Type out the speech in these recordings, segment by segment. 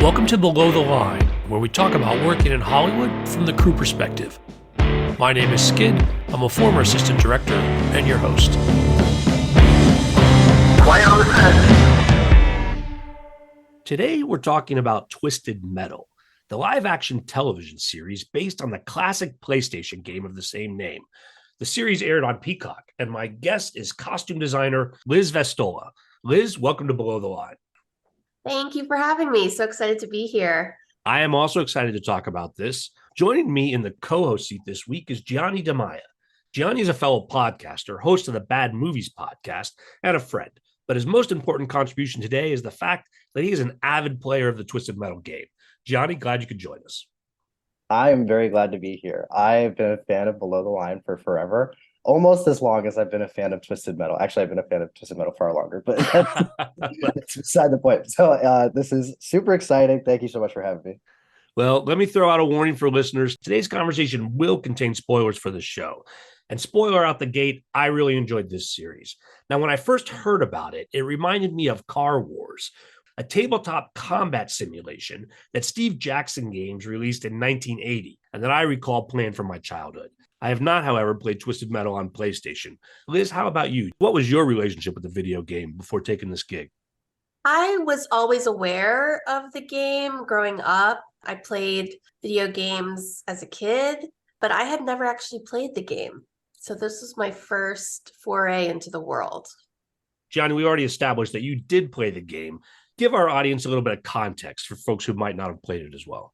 Welcome to Below the Line, where we talk about working in Hollywood from the crew perspective. My name is Skid. I'm a former assistant director and your host. Quiet on the set. Today, we're talking about Twisted Metal, the live-action television series based on the classic PlayStation game of the same name. The series aired on Peacock, and my guest is costume designer Liz Vastola. Liz, welcome to Below the Line. Thank you for having me. So excited to be here. I am also excited to talk about this. Joining me in the co-host seat this week is Gianni Damaia. Gianni is a fellow podcaster, host of the Bad Movies podcast, and a friend. But his most important contribution today is the fact that he is an avid player of the Twisted Metal game. Gianni, glad you could join us. I am very glad to be here. I've been a fan of Below the Line for forever, almost as long as I've been a fan of Twisted Metal. Actually, I've been a fan of Twisted Metal far longer, but that's beside the point. So this is super exciting. Thank you so much for having me. Well, let me throw out a warning for listeners. Today's conversation will contain spoilers for the show. And spoiler out the gate, I really enjoyed this series. Now, when I first heard about it, it reminded me of Car Wars, a tabletop combat simulation that Steve Jackson Games released in 1980, and that I recall playing from my childhood. I have not, however, played Twisted Metal on PlayStation. Liz, how about you? What was your relationship with the video game before taking this gig? I was always aware of the game growing up. I played video games as a kid, but I had never actually played the game. So this was my first foray into the world. Gianni, we already established that you did play the game. Give our audience a little bit of context for folks who might not have played it as well.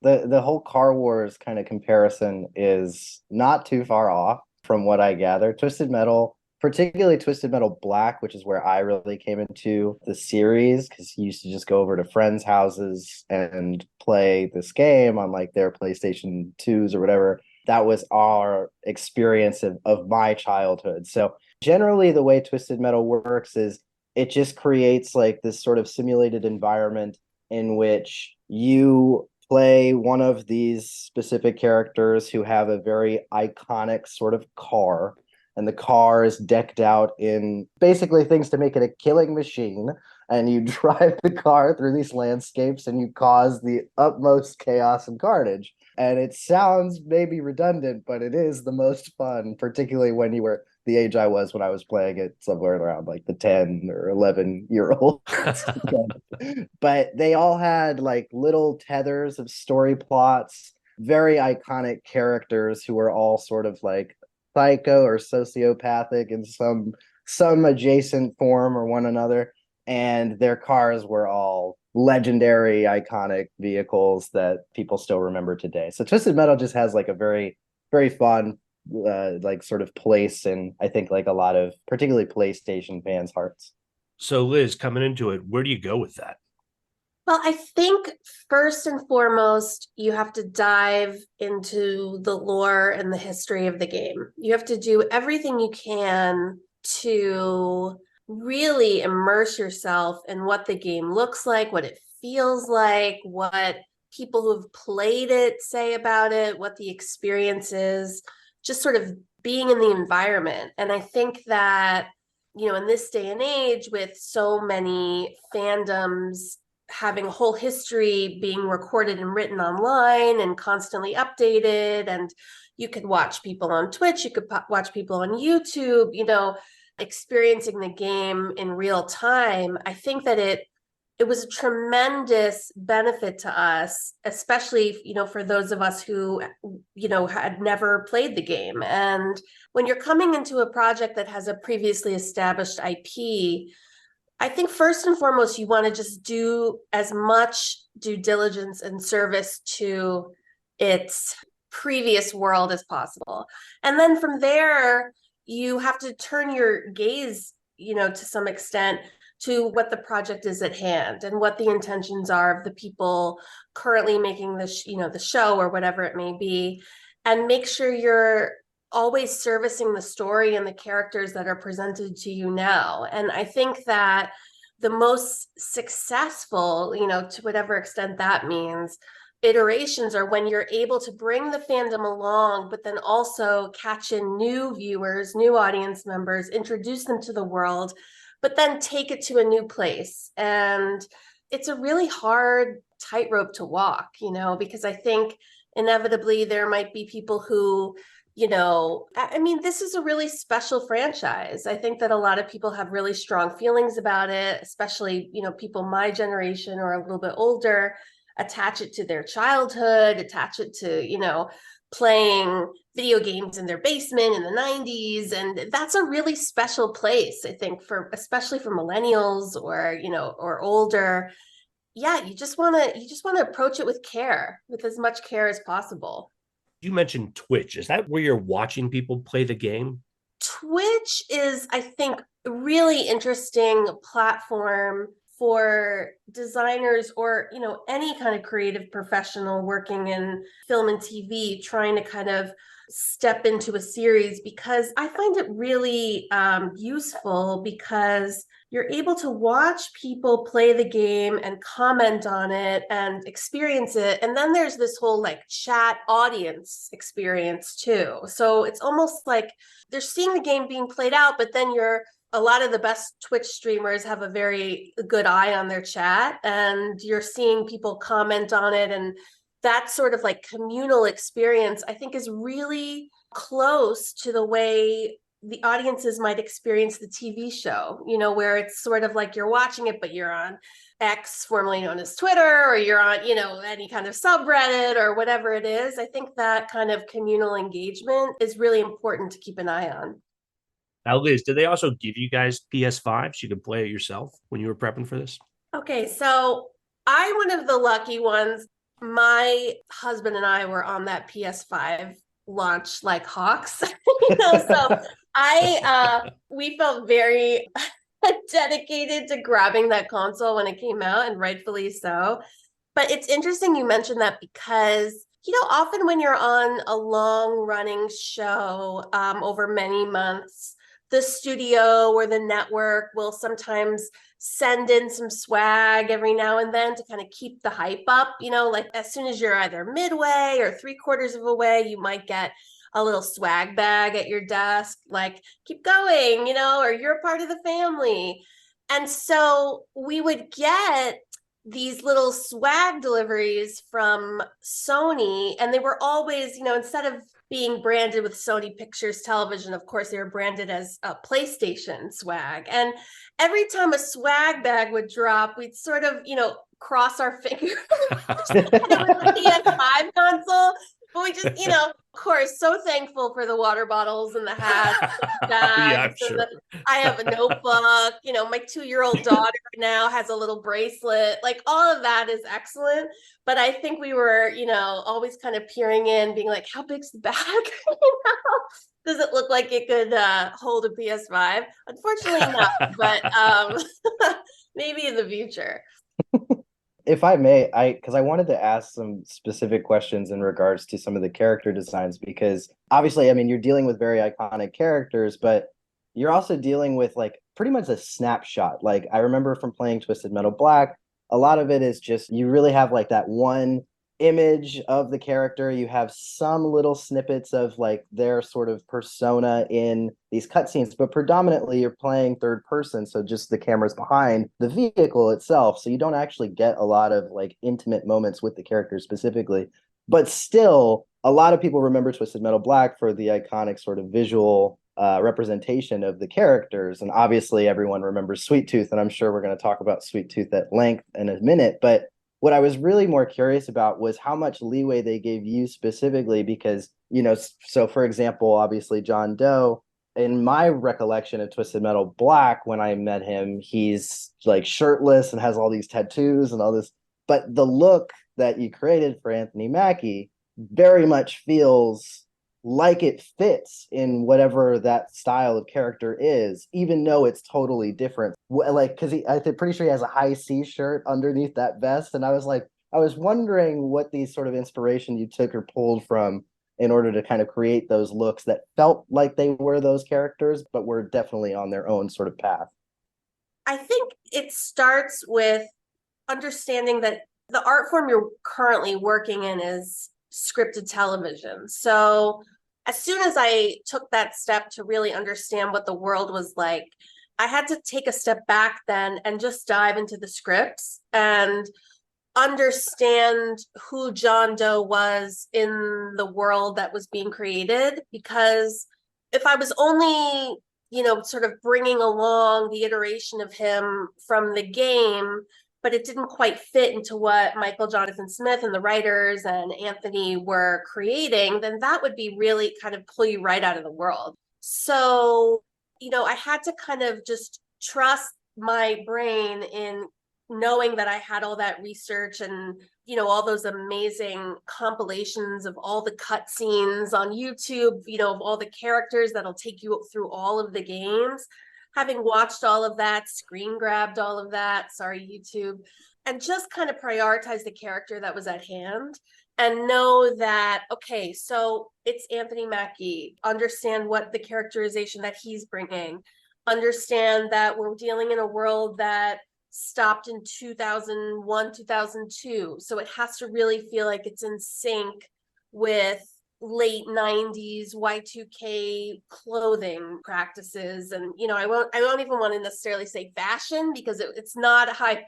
The whole Car Wars kind of comparison is not too far off from what I gather. Twisted Metal, particularly Twisted Metal Black, which is where I really came into the series, because you used to just go over to friends' houses and play this game on like their PlayStation 2s or whatever. That was our experience of my childhood. So generally the way Twisted Metal works is it just creates like this sort of simulated environment in which you play one of these specific characters who have a very iconic sort of car. And the car is decked out in basically things to make it a killing machine. And you drive the car through these landscapes and you cause the utmost chaos and carnage. And it sounds maybe redundant, but it is the most fun, particularly when you were the age I was when I was playing it, somewhere around like the 10 or 11-year-old. But they all had like little tethers of story plots, very iconic characters who were all sort of like psycho or sociopathic in some adjacent form or one another. And their cars were all legendary, iconic vehicles that people still remember today. So Twisted Metal just has like a very, very fun like sort of place in, I think, like a lot of particularly PlayStation fans' hearts. So Liz, coming into it, where do you go with that? Well, I think first and foremost, you have to dive into the lore and the history of the game. You have to do everything you can to really immerse yourself in what the game looks like, what it feels like, what people who have played it say about it, what the experience is, just sort of being in the environment. And I think that, you know, in this day and age with so many fandoms having a whole history being recorded and written online and constantly updated, and you could watch people on Twitch, you could watch people on YouTube, you know, experiencing the game in real time. I think that it was a tremendous benefit to us, especially, you know, for those of us who, you know, had never played the game. And when you're coming into a project that has a previously established IP, I think first and foremost, you want to just do as much due diligence and service to its previous world as possible. And then from there, you have to turn your gaze, you know, to some extent to what the project is at hand and what the intentions are of the people currently making the show or whatever it may be, and make sure you're always servicing the story and the characters that are presented to you now. And I think that the most successful, you know, to whatever extent that means, iterations are when you're able to bring the fandom along, but then also catch in new viewers, new audience members, introduce them to the world, but then take it to a new place. And it's a really hard tightrope to walk, because I think inevitably there might be people who, I mean, this is a really special franchise. I think that a lot of people have really strong feelings about it, especially, people my generation or a little bit older, attach it to their childhood, attach it to, playing video games in their basement in the 90s. And that's a really special place, I think, especially for millennials or older. Yeah, you just want to approach it with care, with as much care as possible. You mentioned Twitch. Is that where you're watching people play the game? Twitch is, I think, a really interesting platform for designers or, any kind of creative professional working in film and TV, trying to kind of step into a series, because I find it really useful, because you're able to watch people play the game and comment on it and experience it. And then there's this whole like chat audience experience too. So it's almost like they're seeing the game being played out, but then a lot of the best Twitch streamers have a very good eye on their chat, and you're seeing people comment on it. And that sort of like communal experience, I think, is really close to the way the audiences might experience the TV show, where it's sort of like you're watching it, but you're on X, formerly known as Twitter, or you're on, any kind of subreddit or whatever it is. I think that kind of communal engagement is really important to keep an eye on. Now, Liz, did they also give you guys PS5s? You could play it yourself when you were prepping for this? Okay, so I'm one of the lucky ones. My husband and I were on that PS5 launch like hawks, so we felt very dedicated to grabbing that console when it came out, and rightfully so. But it's interesting you mentioned that, because often when you're on a long running show over many months, the studio or the network will sometimes send in some swag every now and then to kind of keep the hype up. Like as soon as you're either midway or 3/4 of a way, you might get a little swag bag at your desk, like, keep going, or you're part of the family. And so we would get these little swag deliveries from Sony, and they were always, instead of being branded with Sony Pictures Television, of course, they were branded as a PlayStation swag. And every time a swag bag would drop, we'd sort of, cross our fingers. It was a PS5 console. But we just, of course, so thankful for the water bottles and the hats. Yeah, I'm sure. I have a notebook. My 2-year-old daughter now has a little bracelet. Like, all of that is excellent. But I think we were, always kind of peering in, being like, how big's the bag? Does it look like it could hold a PS5? Unfortunately not, but maybe in the future. If I may, because I wanted to ask some specific questions in regards to some of the character designs, because obviously, I mean, you're dealing with very iconic characters, but you're also dealing with like pretty much a snapshot. Like I remember from playing Twisted Metal Black, a lot of it is just, you really have like that one image of the character. You have some little snippets of like their sort of persona in these cutscenes, but predominantly you're playing third person, so just the camera's behind the vehicle itself, so you don't actually get a lot of like intimate moments with the character specifically. But still, a lot of people remember Twisted Metal Black for the iconic sort of visual representation of the characters, and obviously everyone remembers Sweet Tooth, and I'm sure we're going to talk about Sweet Tooth at length in a minute. But what I was really more curious about was how much leeway they gave you specifically, because, so for example, obviously John Doe, in my recollection of Twisted Metal Black, when I met him, he's like shirtless and has all these tattoos and all this. But the look that you created for Anthony Mackie very much feels like it fits in whatever that style of character is, even though it's totally different. Like, because I'm pretty sure he has a high C shirt underneath that vest, and I was wondering what these sort of inspiration you took or pulled from in order to kind of create those looks that felt like they were those characters, but were definitely on their own sort of path. I think it starts with understanding that the art form you're currently working in is scripted television. So as soon as I took that step to really understand what the world was like, I had to take a step back then and just dive into the scripts and understand who John Doe was in the world that was being created, because if I was only, sort of bringing along the iteration of him from the game, but it didn't quite fit into what Michael Jonathan Smith and the writers and Anthony were creating, then that would be really kind of pull you right out of the world. So, I had to kind of just trust my brain in knowing that I had all that research and, all those amazing compilations of all the cutscenes on YouTube, of all the characters that'll take you through all of the games. Having watched all of that, screen grabbed all of that, sorry, YouTube, and just kind of prioritize the character that was at hand and know that, okay, so it's Anthony Mackie, understand what the characterization that he's bringing, understand that we're dealing in a world that stopped in 2001, 2002. So it has to really feel like it's in sync with late 90s Y2K clothing practices. And, I won't even want to necessarily say fashion, because it's not a high,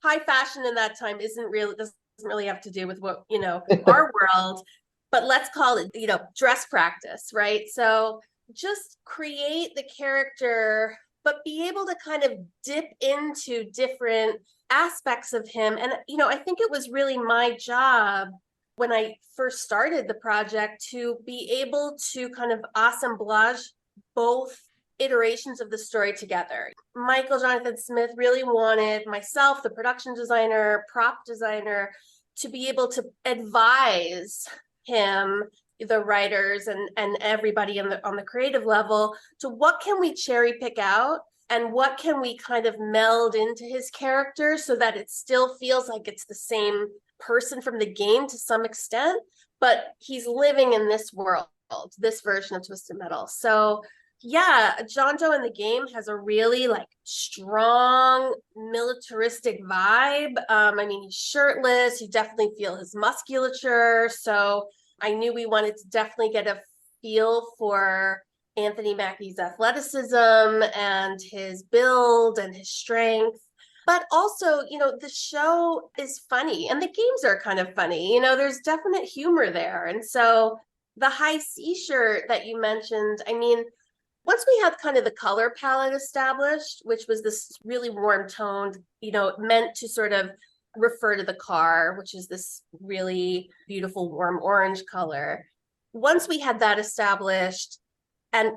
high fashion in that time doesn't really have to do with what, our world, but let's call it, dress practice, right? So just create the character, but be able to kind of dip into different aspects of him. And, I think it was really my job when I first started the project to be able to kind of assemblage both iterations of the story together. Michael Jonathan Smith really wanted myself, the production designer, prop designer, to be able to advise him, the writers and everybody on the creative level, to what can we cherry pick out and what can we kind of meld into his character so that it still feels like it's the same person from the game to some extent, but he's living in this world, this version of Twisted Metal. So yeah, John Doe in the game has a really strong militaristic vibe. He's shirtless, you definitely feel his musculature. So I knew we wanted to definitely get a feel for Anthony Mackie's athleticism and his build and his strength. But also, the show is funny and the games are kind of funny. There's definite humor there. And so the high C shirt that you mentioned, once we had kind of the color palette established, which was this really warm toned, meant to sort of refer to the car, which is this really beautiful warm orange color. Once we had that established, and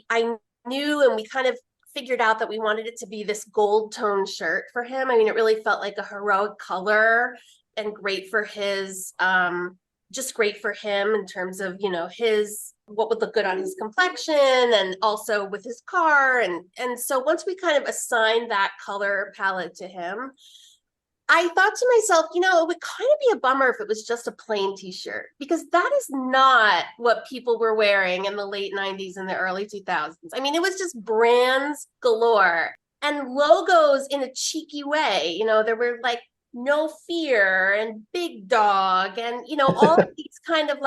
I knew and we kind of figured out that we wanted it to be this gold tone shirt for him. It really felt like a heroic color and great for his, just great for him in terms of, his, what would look good on his complexion and also with his car. And so once we kind of assigned that color palette to him, I thought to myself, it would kind of be a bummer if it was just a plain t-shirt, because that is not what people were wearing in the late 90s and the early 2000s. It was just brands galore and logos in a cheeky way. There were No Fear and Big Dog and, all of these kind of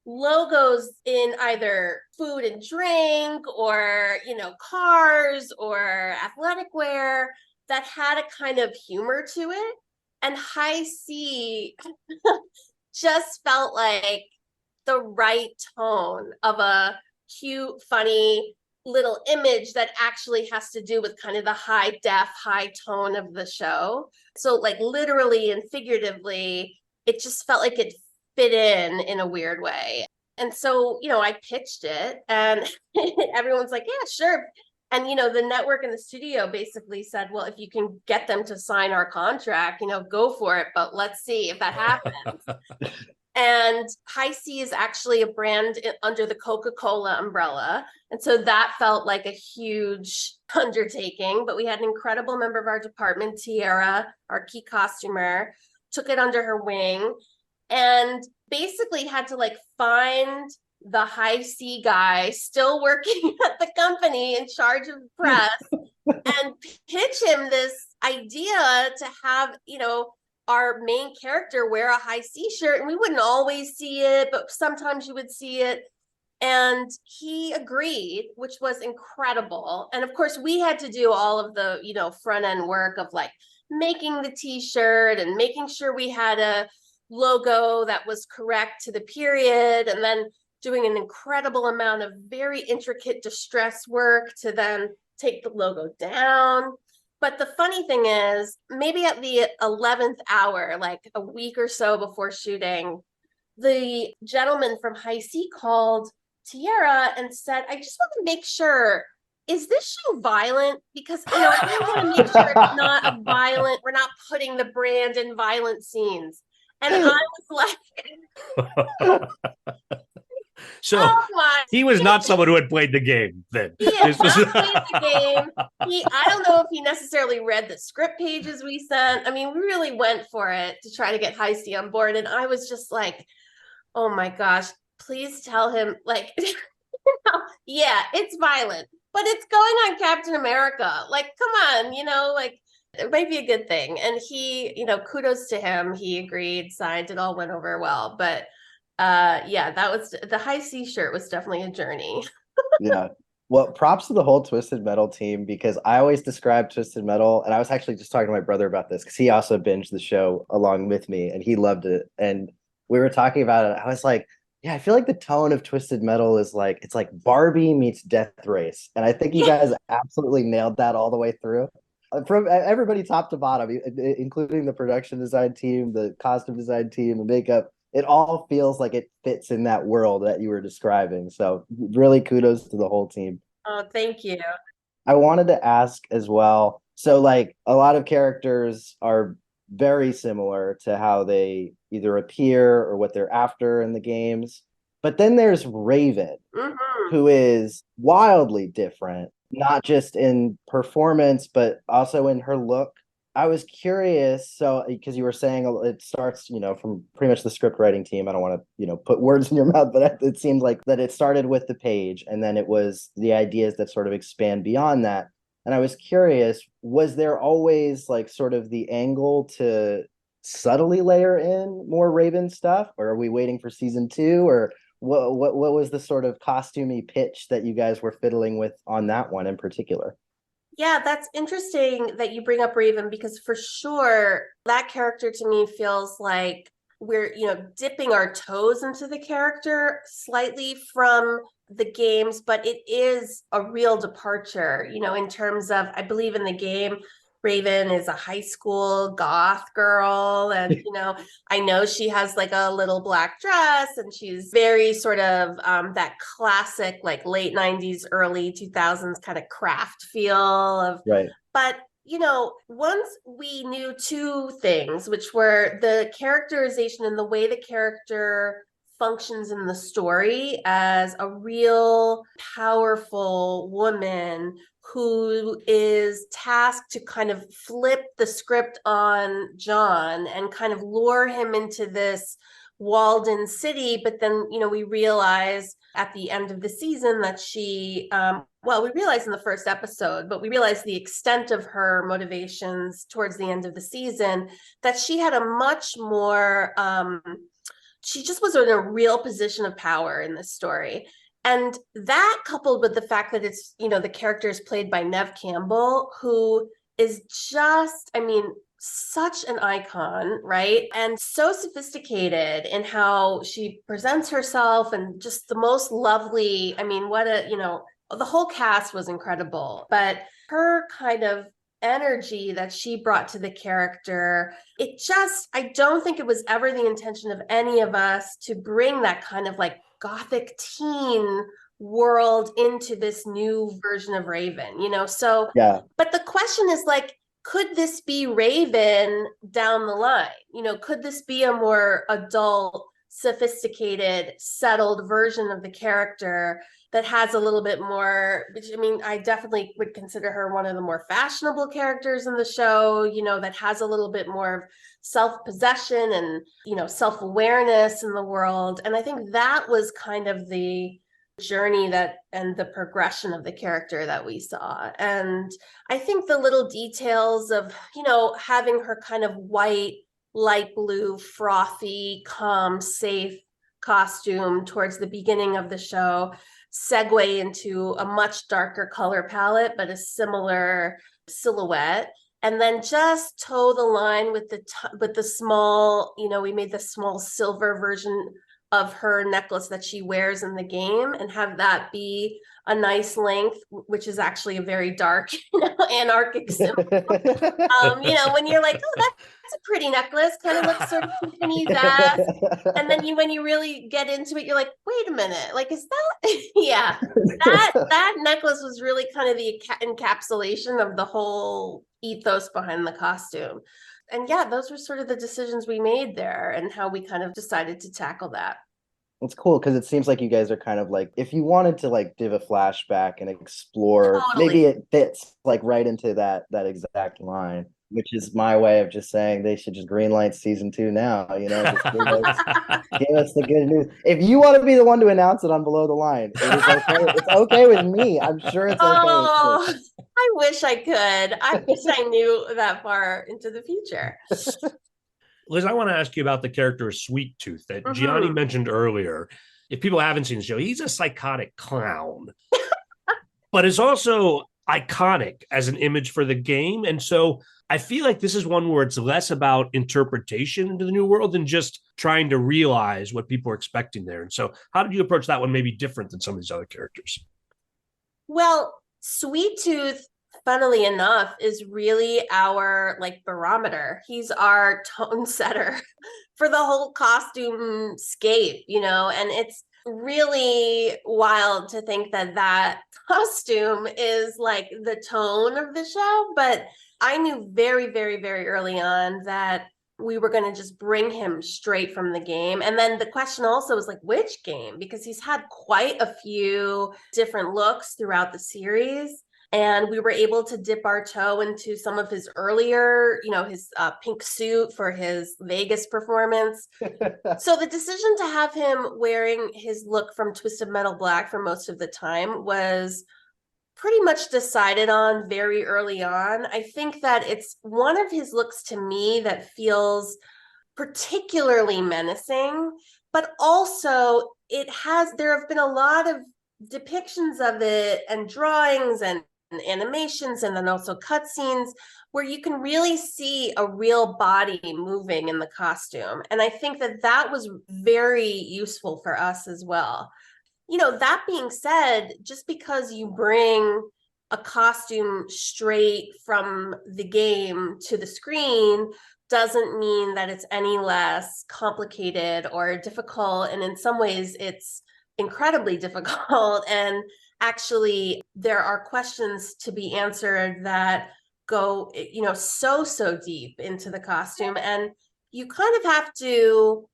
logos in either food and drink or, cars or athletic wear that had a kind of humor to it. And High C just felt like the right tone of a cute, funny little image that actually has to do with kind of the high def, high tone of the show. So literally and figuratively, it just felt like it fit in a weird way. And so, I pitched it and everyone's like, yeah, sure. And, the network and the studio basically said, well, if you can get them to sign our contract, go for it. But let's see if that happens. And High C is actually a brand under the Coca-Cola umbrella. And so that felt like a huge undertaking. But we had an incredible member of our department, Tiara, our key costumer, took it under her wing and basically had to find the High C guy still working at the company in charge of press and pitch him this idea to have, our main character wear a High C shirt. And we wouldn't always see it, but sometimes you would see it. And he agreed, which was incredible. And of course, we had to do all of the, front end work of making the t-shirt and making sure we had a logo that was correct to the period, and then doing an incredible amount of very intricate distress work to then take the logo down. But the funny thing is, maybe at the 11th hour, like a week or so before shooting, the gentleman from High C called Tierra and said, I just want to make sure, is this show violent? Because, I want to make sure it's not a violent, we're not putting the brand in violent scenes. And I was like, So oh my. he was not someone who had played the game then. He had not played the game. I don't know if he necessarily read the script pages we sent. I mean, we really went for it to try to get High C on board. And I was just like, oh my gosh, please tell him, like, yeah, it's violent, but it's going on Captain America. Like, come on, like, it might be a good thing. And he, kudos to him. He agreed, signed, it all went over well. But yeah, that was the High C shirt was definitely a journey. Yeah. Well, props to the whole Twisted Metal team, because I always describe Twisted Metal, and I was actually just talking to my brother about this because he also binged the show along with me and he loved it. And we were talking about it. I was like, yeah, I feel like the tone of Twisted Metal is like, it's like Barbie meets Death Race. And I think you guys absolutely nailed that all the way through. From everybody top to bottom, including the production design team, the costume design team, the makeup, it all feels like it fits in that world that you were describing. So really kudos to the whole team. Oh, thank you. I wanted to ask as well. So like a lot of characters are very similar to how they either appear or what they're after in the games. But then there's Raven, who is wildly different, not just in performance, but also in her look. I was curious, so because you were saying it starts, from pretty much the script writing team. I don't want to, put words in your mouth, but it seemed like that it started with the page, and then it was the ideas that sort of expand beyond that. And I was curious, was there always like sort of the angle to subtly layer in more Raven stuff, or are we waiting for season 2, or what was the sort of costumey pitch that you guys were fiddling with on that one in particular? Yeah, that's interesting that you bring up Raven, because for sure that character to me feels like we're, dipping our toes into the character slightly from the games, but it is a real departure, in terms of, I believe in the game, Raven is a high school goth girl. And, I know she has like a little black dress, and she's very sort of that classic, like late 90s, early 2000s kind of craft feel of, right. But, once we knew two things, which were the characterization and the way the character functions in the story as a real powerful woman who is tasked to kind of flip the script on John and kind of lure him into this walled-in city. But then, we realize at the end of the season that she, we realized in the first episode, but we realized the extent of her motivations towards the end of the season, that she had a much more, she just was in a real position of power in this story. And that, coupled with the fact that it's, the character is played by Neve Campbell, who is just, such an icon, right? And so sophisticated in how she presents herself, and just the most lovely, the whole cast was incredible. But her kind of energy that she brought to the character, I don't think it was ever the intention of any of us to bring that kind of like gothic teen world into this new version of Raven, so yeah. But the question is like, could this be Raven down the line? Could this be a more adult, sophisticated, settled version of the character that has a little bit more, I definitely would consider her one of the more fashionable characters in the show, that has a little bit more of self-possession and, self-awareness in the world. And I think that was kind of the journey and the progression of the character that we saw. And I think the little details of, having her kind of white, light blue, frothy, calm, safe costume towards the beginning of the show segue into a much darker color palette, but a similar silhouette. and then just toe the line with the small, we made the small silver version of her necklace that she wears in the game, and have that be a nice length, which is actually a very dark, anarchic symbol. When you're like, oh, that's a pretty necklace, kind of looks sort of Tiffany's-esque. And then when you really get into it, you're like, wait a minute, like, is that, yeah, that necklace was really kind of the encapsulation of the whole ethos behind the costume. And yeah, those were sort of the decisions we made there and how we kind of decided to tackle that. It's cool because it seems like you guys are kind of like, if you wanted to like give a flashback and explore, Totally. maybe it fits like right into that exact line, which is my way of just saying they should just greenlight season 2 now. Just give us the good news. If you want to be the one to announce it on Below the Line, it is okay. It's okay with me. I'm sure it's okay with you. I wish I could. I wish I knew that far into the future. Liz, I want to ask you about the character of Sweet Tooth that Gianni mentioned earlier. If people haven't seen the show, he's a psychotic clown, but is also iconic as an image for the game. And so I feel like this is one where it's less about interpretation into the new world than just trying to realize what people are expecting there. And so how did you approach that one maybe different than some of these other characters? Well, Sweet Tooth, funnily enough, is really our barometer. He's our tone setter for the whole costume scape, and it's really wild to think that costume is like the tone of the show. But I knew very, very, very early on that we were going to just bring him straight from the game. And then the question also was like, which game? Because he's had quite a few different looks throughout the series. And we were able to dip our toe into some of his earlier, his pink suit for his Vegas performance. So the decision to have him wearing his look from Twisted Metal Black for most of the time was pretty much decided on very early on. I think that it's one of his looks to me that feels particularly menacing, but also there have been a lot of depictions of it and drawings and animations and then also cutscenes where you can really see a real body moving in the costume. And I think that was very useful for us as well. That being said, just because you bring a costume straight from the game to the screen doesn't mean that it's any less complicated or difficult. And in some ways, it's incredibly difficult. And actually, there are questions to be answered that go, so deep into the costume. And you kind of have to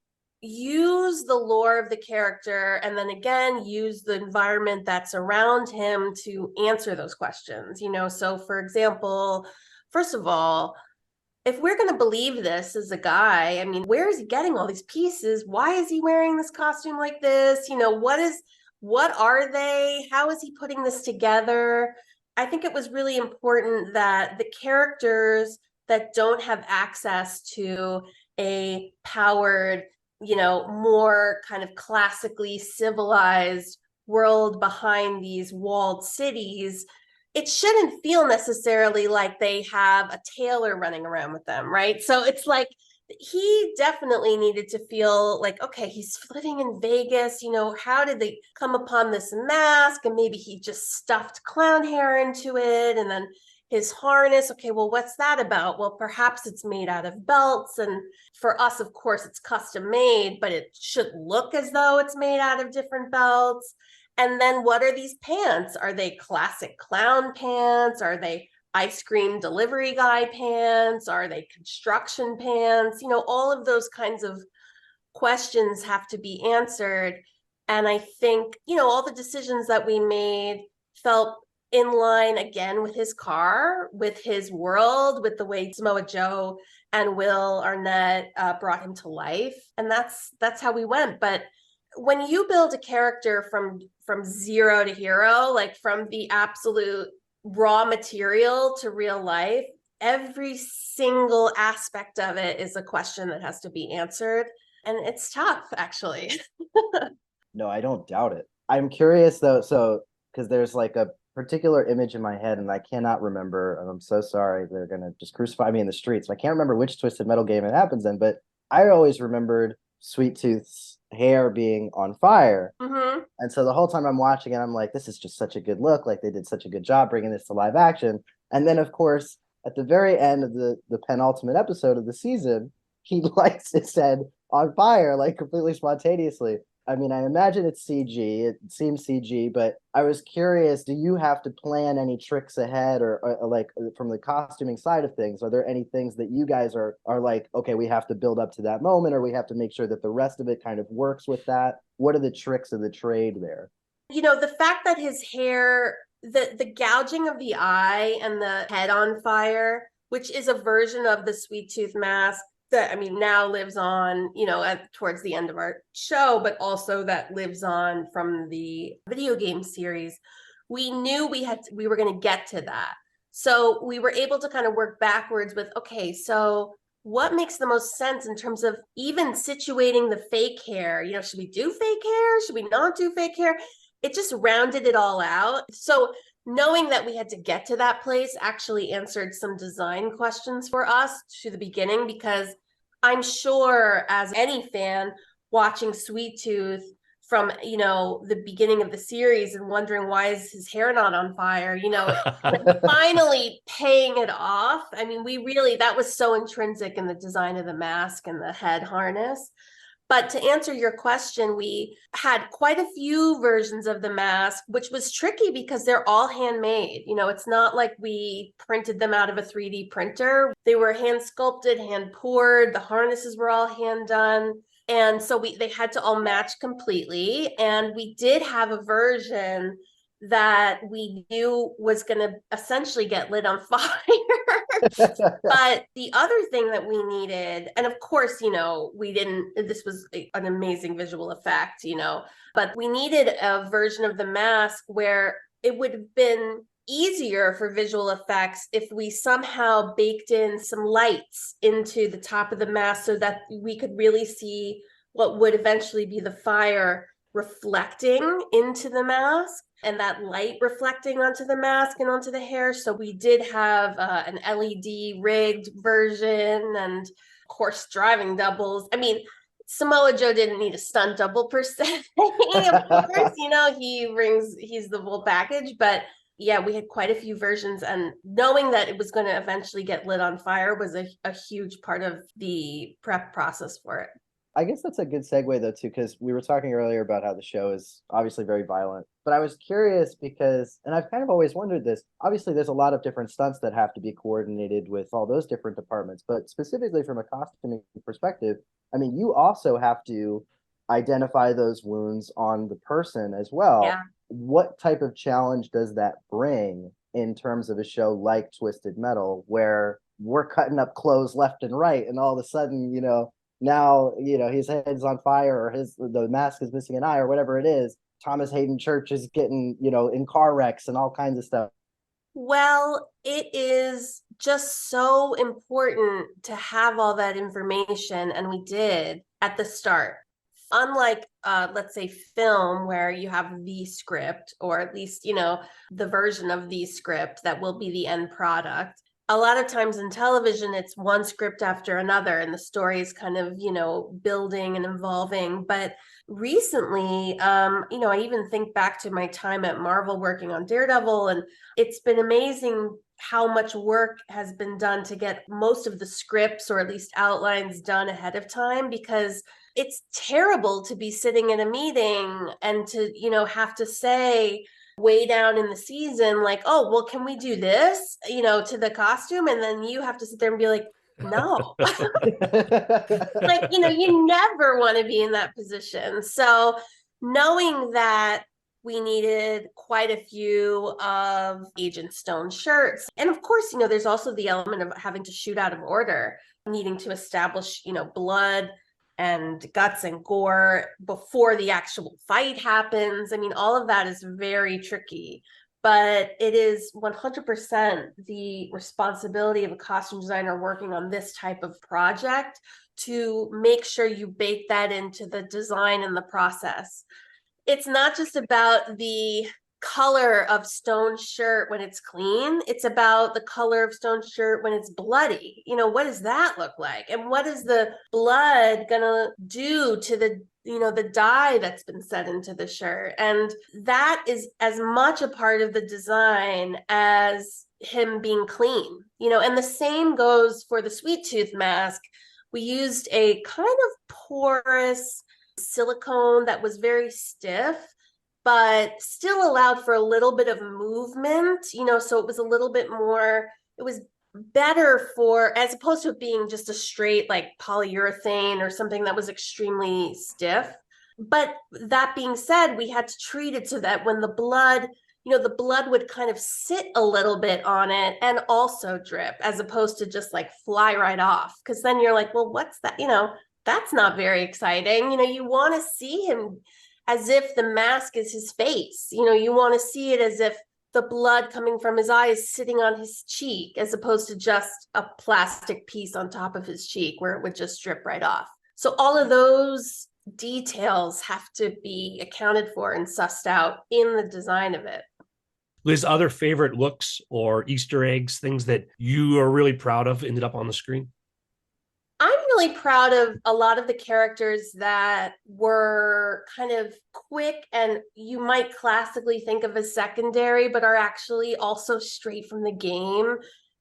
use the lore of the character and then again use the environment that's around him to answer those questions. So for example, first of all, if we're going to believe this as a guy, I mean, where is he getting all these pieces? Why is he wearing this costume like this? What are they? How is he putting this together? I think it was really important that the characters that don't have access to a powered, more kind of classically civilized world behind these walled cities, it shouldn't feel necessarily like they have a tailor running around with them, right? So it's like he definitely needed to feel like, okay, he's living in Vegas, how did they come upon this mask? And maybe he just stuffed clown hair into it. And then his harness, okay, well, what's that about? Well, perhaps it's made out of belts. And for us, of course, it's custom made, but it should look as though it's made out of different belts. And then what are these pants? Are they classic clown pants? Are they ice cream delivery guy pants? Are they construction pants? All of those kinds of questions have to be answered. And I think, all the decisions that we made felt in line again with his car, with his world, with the way Samoa Joe and Will Arnett brought him to life. And that's how we went. But when you build a character from zero to hero, like from the absolute raw material to real life, every single aspect of it is a question that has to be answered. And it's tough, actually. No, I don't doubt it. I'm curious though, so because there's like a particular image in my head, and I cannot remember. And I'm so sorry. They're gonna just crucify me in the streets. I can't remember which Twisted Metal game it happens in, but I always remembered Sweet Tooth's hair being on fire. Mm-hmm. And so the whole time I'm watching it, I'm like, this is just such a good look. Like they did such a good job bringing this to live action. And then, of course, at the very end of the penultimate episode of the season, he lights his head on fire, like completely spontaneously. I mean, I imagine it's CG. It seems CG, but I was curious, do you have to plan any tricks ahead or like from the costuming side of things? Are there any things that you guys are like, okay, we have to build up to that moment, or we have to make sure that the rest of it kind of works with that? What are the tricks of the trade there? The fact that his hair, the gouging of the eye and the head on fire, which is a version of the Sweet Tooth mask that now lives on, towards the end of our show, but also that lives on from the video game series. We knew we were going to get to that. So we were able to kind of work backwards with, okay, so what makes the most sense in terms of even situating the fake hair? Should we do fake hair? Should we not do fake hair? It just rounded it all out. So knowing that we had to get to that place actually answered some design questions for us to the beginning, because I'm sure as any fan watching Sweet Tooth from, the beginning of the series and wondering why is his hair not on fire, finally paying it off. That was so intrinsic in the design of the mask and the head harness. But to answer your question, we had quite a few versions of the mask, which was tricky because they're all handmade. It's not like we printed them out of a 3D printer. They were hand sculpted, hand poured. The harnesses were all hand done. And so they had to all match completely. And we did have a version that we knew was going to essentially get lit on fire. But the other thing that we needed, and of course, this was an amazing visual effect, but we needed a version of the mask where it would have been easier for visual effects if we somehow baked in some lights into the top of the mask so that we could really see what would eventually be the fire reflecting into the mask, and that light reflecting onto the mask and onto the hair. So we did have an LED rigged version, and of course driving doubles. Samoa Joe didn't need a stunt double per se. Of course, he's the full package, but yeah, we had quite a few versions, and knowing that it was going to eventually get lit on fire was a huge part of the prep process for it. I guess that's a good segue though too, because we were talking earlier about how the show is obviously very violent. But I was curious because, and I've kind of always wondered this, obviously there's a lot of different stunts that have to be coordinated with all those different departments, but specifically from a costuming perspective, you also have to identify those wounds on the person as well. Yeah. What type of challenge does that bring in terms of a show like Twisted Metal, where we're cutting up clothes left and right, and all of a sudden, now his head's on fire, or the mask is missing an eye, or whatever it is. Thomas Hayden Church is getting in car wrecks and all kinds of stuff. Well, it is just so important to have all that information, and we did at the start. Unlike let's say film, where you have the script, or at least the version of the script that will be the end product. A lot of times in television, it's one script after another, and the story is kind of, building and evolving. But recently, I even think back to my time at Marvel working on Daredevil, and it's been amazing how much work has been done to get most of the scripts, or at least outlines, done ahead of time, because it's terrible to be sitting in a meeting and to, have to say, way down in the season, like, oh, well, can we do this, to the costume? And then you have to sit there and be like, no. Like, you never want to be in that position. So knowing that we needed quite a few of Agent Stone shirts. And of course, there's also the element of having to shoot out of order, needing to establish, blood and guts and gore before the actual fight happens. All of that is very tricky, but it is 100% the responsibility of a costume designer working on this type of project to make sure you bake that into the design and the process. It's not just about the color of Stone's shirt when it's clean. It's about the color of Stone's shirt when it's bloody. What does that look like? And what is the blood gonna do to the dye that's been set into the shirt? And that is as much a part of the design as him being clean. And the same goes for the Sweet Tooth mask. We used a kind of porous silicone that was very stiff, but still allowed for a little bit of movement, so it was a little bit more, it was better for, as opposed to it being just a straight like polyurethane or something that was extremely stiff. But that being said, we had to treat it so that when the blood would kind of sit a little bit on it and also drip, as opposed to just like fly right off. Because then you're like, well, what's that? That's not very exciting. You want to see him as if the mask is his face. You want to see it as if the blood coming from his eye is sitting on his cheek, as opposed to just a plastic piece on top of his cheek where it would just drip right off. So all of those details have to be accounted for and sussed out in the design of it. Liz, other favorite looks or Easter eggs, things that you are really proud of ended up on the screen? I'm really proud of a lot of the characters that were kind of quick and you might classically think of as secondary, but are actually also straight from the game.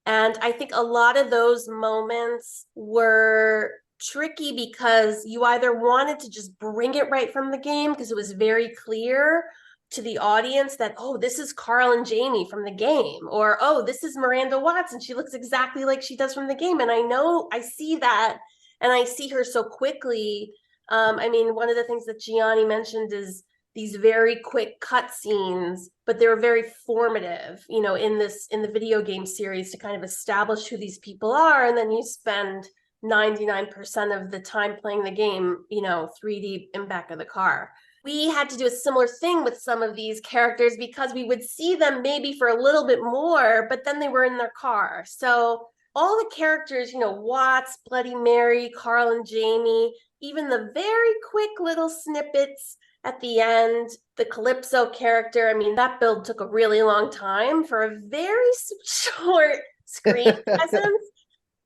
And I think a lot of those moments were tricky because you either wanted to just bring it right from the game because it was very clear to the audience that, oh, this is Carl and Jamie from the game, or, oh, this is Miranda Watson. She looks exactly like she does from the game. And I know I see that, and I see her so quickly. One of the things that Gianni mentioned is these very quick cut scenes, but they were very formative, in the video game series to kind of establish who these people are. And then you spend 99% of the time playing the game, 3D in back of the car. We had to do a similar thing with some of these characters because we would see them maybe for a little bit more, but then they were in their car. So all the characters, Watts, Bloody Mary, Carl and Jamie, even the very quick little snippets at the end, the Calypso character, that build took a really long time for a very short screen presence,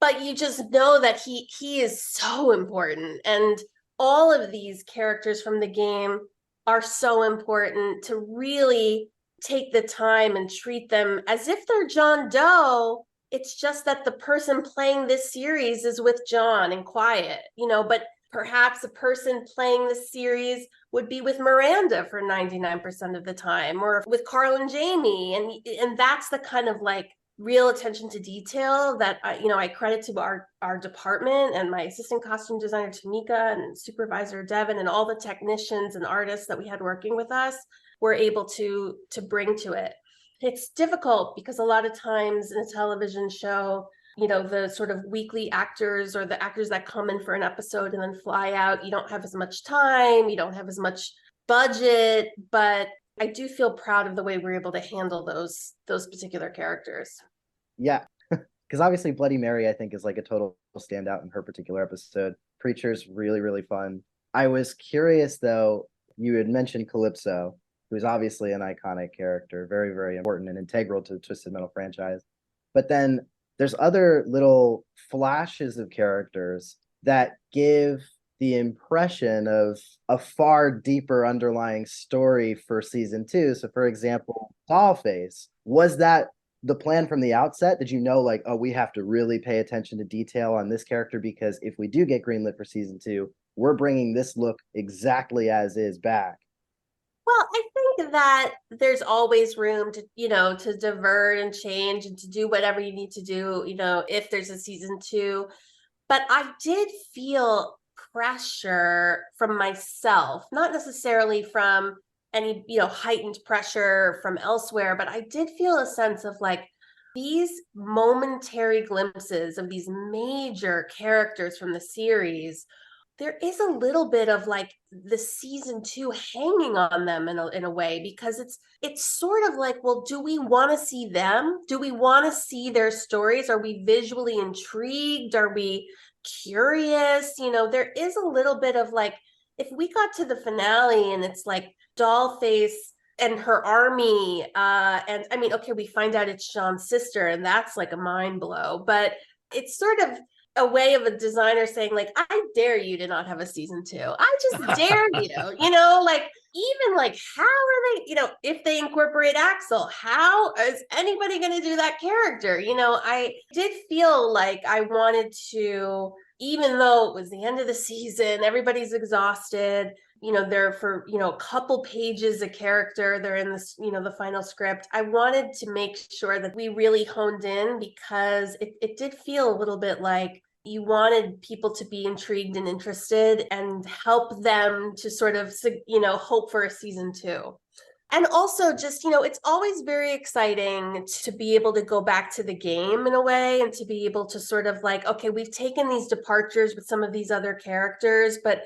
but you just know that he is so important. And all of these characters from the game are so important to really take the time and treat them as if they're John Doe. It's just that the person playing this series is with John and quiet, but perhaps a person playing this series would be with Miranda for 99% of the time, or with Carl and Jamie. And that's the kind of like real attention to detail that I credit to our department and my assistant costume designer Tamika and supervisor Devin and all the technicians and artists that we had working with us were able to bring to it. It's difficult because a lot of times in a television show, the sort of weekly actors or the actors that come in for an episode and then fly out, you don't have as much time, you don't have as much budget, but I do feel proud of the way we're able to handle those particular characters. Yeah, because obviously Bloody Mary, I think, is like a total standout in her particular episode. Preacher's really, really fun. I was curious, though, you had mentioned Calypso, who's obviously an iconic character, very, very important and integral to the Twisted Metal franchise. But then there's other little flashes of characters that give the impression of a far deeper underlying story for season 2. So, for example, Dollface, was that the plan from the outset? Did you know, like, oh, we have to really pay attention to detail on this character because if we do get greenlit for season 2, we're bringing this look exactly as is back? Well, I think that there's always room to, to divert and change and to do whatever you need to do, if there's a season 2. But I did feel pressure from myself, not necessarily from any, heightened pressure from elsewhere, but I did feel a sense of like these momentary glimpses of these major characters from the series. There is a little bit of like the season 2 hanging on them in a way, because it's sort of like, well, do we want to see them? Do we want to see their stories? Are we visually intrigued? Are we curious? There is a little bit of like, if we got to the finale and it's like Dollface and her army. And I mean, okay, we find out it's Sean's sister, and that's like a mind blow, but it's sort of a way of a designer saying, like, I dare you to not have a season 2. I just dare you, like, even like, how are they, if they incorporate Axel, how is anybody going to do that character? I did feel like I wanted to, even though it was the end of the season, everybody's exhausted, they're for, a couple pages a character, they're in this, the final script. I wanted to make sure that we really honed in, because it did feel a little bit like you wanted people to be intrigued and interested and help them to sort of, hope for a season 2. And also just, it's always very exciting to be able to go back to the game in a way, and to be able to sort of like, okay, we've taken these departures with some of these other characters, but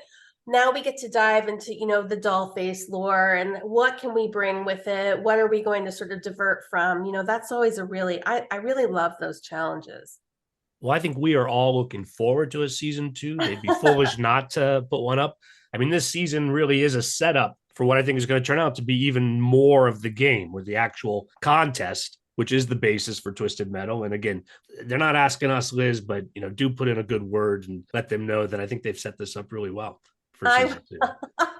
now we get to dive into, the Dollface lore, and what can we bring with it? What are we going to sort of divert from? That's always I really love those challenges. Well, I think we are all looking forward to a season 2. They'd be foolish not to put one up. I mean, this season really is a setup for what I think is going to turn out to be even more of the game, with the actual contest, which is the basis for Twisted Metal. And again, they're not asking us, Liz, but, do put in a good word and let them know that I think they've set this up really well for season 2.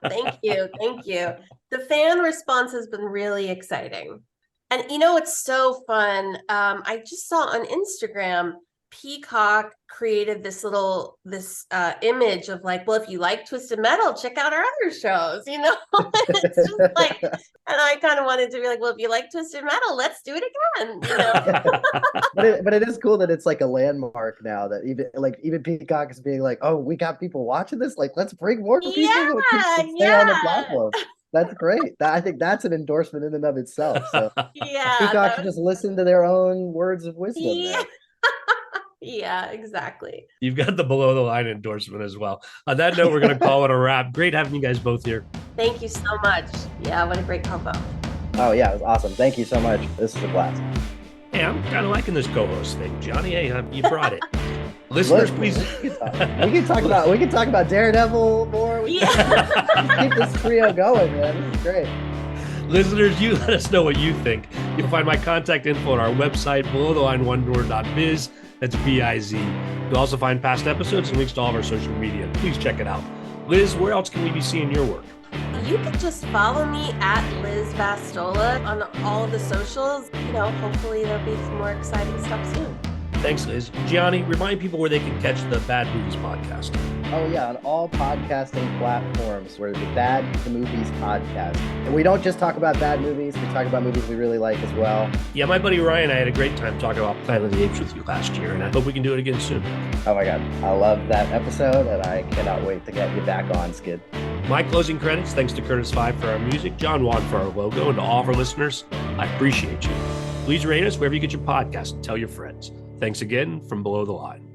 Thank you. Thank you. The fan response has been really exciting. And, it's so fun. I just saw on Instagram, Peacock created this image of like, well, if you like Twisted Metal, check out our other shows, It's just like, and I kind of wanted to be like, well, if you like Twisted Metal, let's do it again, but it is cool that it's like a landmark now, that even Peacock is being like, oh, we got people watching this, like, let's bring more people to stay on the platform. That's great. I think that's an endorsement in and of itself. So Peacock should just listen to their own words of wisdom. Yeah. Yeah, exactly. You've got the below the line endorsement as well. On that note, we're going to call it a wrap. Great having you guys both here. Thank you so much. Yeah, what a great combo. Oh, yeah, it was awesome. Thank you so much. This is a blast. Hey, I'm kind of liking this co-host thing, Johnny. Hey, you brought it. Listeners, please. We can talk about Daredevil more. We can keep this trio going, man. This is great. Listeners, you let us know what you think. You'll find my contact info on our website, belowtheline1door.biz. That's B-I-Z. You'll also find past episodes and links to all of our social media. Please check it out. Liz, where else can we be seeing your work? You can just follow me at Liz Vastola on all of the socials. Hopefully there'll be some more exciting stuff soon. Thanks, Liz. Gianni, remind people where they can catch the Bad Movies podcast. Oh, yeah, on all podcasting platforms, we're the Bad Movies podcast. And we don't just talk about bad movies, we talk about movies we really like as well. Yeah, my buddy Ryan, I had a great time talking about Planet of the Apes with you last year, and I hope we can do it again soon. Oh my God, I love that episode, and I cannot wait to get you back on, Skid. My closing credits, thanks to Curtis Five for our music, John Wan for our logo, and to all of our listeners, I appreciate you. Please rate us wherever you get your podcast and tell your friends. Thanks again from Below the Line.